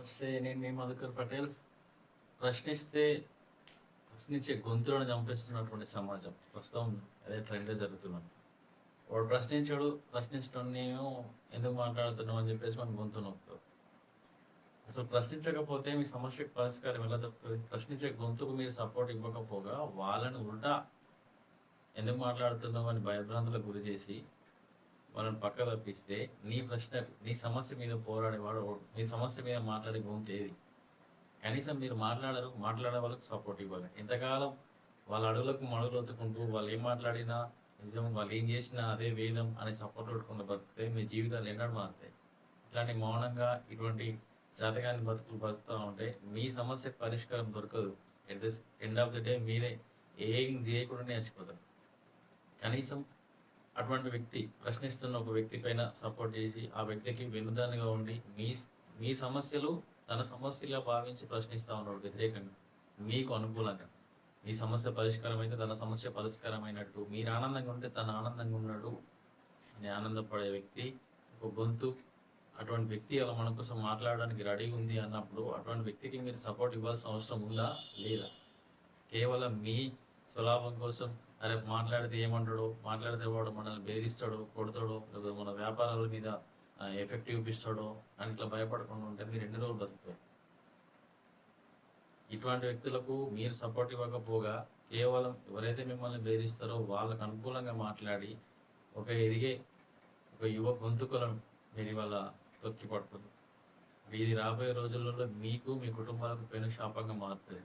నమస్తే, నేను మీ మధుకర్ పటేల్. ప్రశ్నిస్తే ప్రశ్నించే గొంతులను చంపేస్తున్నటువంటి సమాజం ప్రస్తుతం అదే ట్రెండ్గా జరుగుతున్నాను. వాడు ప్రశ్నించాడు, ప్రశ్నించడం నేను ఎందుకు మాట్లాడుతున్నాం అని చెప్పేసి మన గొంతు నొక్కుతాం. అసలు ప్రశ్నించకపోతే మీ సమస్యకు పరిష్కారం ఎలా దొరుకుతుంది? ప్రశ్నించే గొంతుకు మీరు సపోర్ట్ ఇవ్వకపోగా వాళ్ళని ఉల్టా ఎందుకు మాట్లాడుతున్నాం అని భయభ్రాంతులకు గురి చేసి వాళ్ళని పక్క తప్పిస్తే నీ ప్రశ్నకు, నీ సమస్య మీద పోరాడేవాడు మీ సమస్య మీద మాట్లాడే గొంతు ఏది? కనీసం మీరు మాట్లాడే వాళ్ళకి సపోర్ట్ ఇవ్వాలి. ఎంతకాలం వాళ్ళ అడుగులకు మడుగులు ఒత్తుకుంటూ వాళ్ళు ఏం మాట్లాడినా నిజం, వాళ్ళు ఏం చేసినా అదే వేదం అని సపోర్ట్ కొట్టుకుంటూ బతికితే మీ జీవితాలు ఎన్నడూ మారుతాయి. ఇట్లాంటి మౌనంగా ఇటువంటి జాతకాన్ని బతుకులు బతుకుతూ ఉంటే మీ సమస్యకు పరిష్కారం దొరకదు. At the end of the day మీరే ఏం చేయకుండా నేర్చిపోతారు. కనీసం అటువంటి వ్యక్తి ప్రశ్నిస్తున్న ఒక వ్యక్తి పైన సపోర్ట్ చేసి ఆ వ్యక్తికి వెన్నుదానిగా ఉండి మీ సమస్యలు తన సమస్యగా భావించి ప్రశ్నిస్తూ ఉన్నాడు వ్యతిరేకంగా, మీకు అనుకూలంగా. మీ సమస్య పరిష్కారం అయితే తన సమస్య పరిష్కారం అయినట్టు, మీరు ఆనందంగా ఉంటే తను ఆనందంగా ఉన్నాడు అని ఆనందపడే వ్యక్తి ఒక గొంతు. అటువంటి వ్యక్తి అలా మన కోసం మాట్లాడడానికి రెడీ ఉంది అన్నప్పుడు అటువంటి వ్యక్తికి మీరు సపోర్ట్ ఇవ్వాల్సిన అవసరం ఉందా లేదా? కేవలం మీ స్వలాభం కోసం అరే మాట్లాడితే ఏమంటాడో, మాట్లాడితే వాడు మనల్ని బెదిరిస్తాడో, కొడతాడో, లేదా మన వ్యాపారాల మీద ఎఫెక్ట్ చూపిస్తాడో అని ఇట్లా భయపడకుండా ఉంటే మీరు ఎన్ని రోజులు బతుకుతారు? ఇటువంటి వ్యక్తులకు మీరు సపోర్ట్ ఇవ్వకపోగా కేవలం ఎవరైతే మిమ్మల్ని బెదిరిస్తారో వాళ్ళకు అనుకూలంగా మాట్లాడి ఒక ఎదిగే ఒక యువ గొంతుకలను మీరు ఇవాళ తొక్కి పడుతుంది. ఇది రాబోయే రోజులలో మీకు, మీ కుటుంబాలకు పెను శాపంగా మారుతుంది.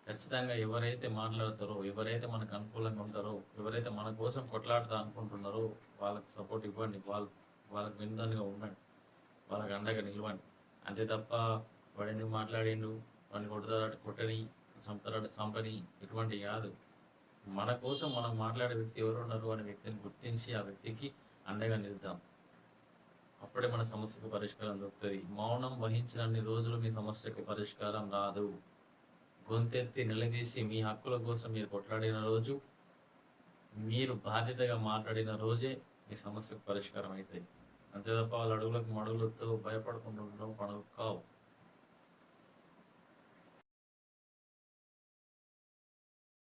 ఖచ్చితంగా ఎవరైతే మాట్లాడతారో, ఎవరైతే మనకు అనుకూలంగా ఉంటారో, ఎవరైతే మన కోసం కొట్లాడుతా అనుకుంటున్నారో వాళ్ళకి సపోర్ట్ ఇవ్వండి. వాళ్ళకి వినదానిగా ఉండండి, వాళ్ళకి అండగా నిలవండి. అంతే తప్ప వాడు ఎందుకు మాట్లాడిండు, వాడిని కొడతాడు కొట్టని, చంపుతాడు చంపని, ఇటువంటి కాదు. మన కోసం మనం మాట్లాడే వ్యక్తి ఎవరు ఉన్నారు అనే వ్యక్తిని గుర్తించి ఆ వ్యక్తికి అండగా నిలుద్దాం. అప్పుడే మన సమస్యకు పరిష్కారం దొరుకుతుంది. మౌనం వహించినన్ని రోజులు మీ సమస్యకు పరిష్కారం రాదు. గొంతెత్తి నిలదీసి మీ హక్కుల కోసం మీరు కొట్లాడిన రోజు, మీరు బాధ్యతగా మాట్లాడిన రోజే మీ సమస్యకు పరిష్కారం అవుతుంది. అంతే తప్ప వాళ్ళ అడుగులకు మడుగులతో భయపడకుండా ఉండడం పనులు కావు.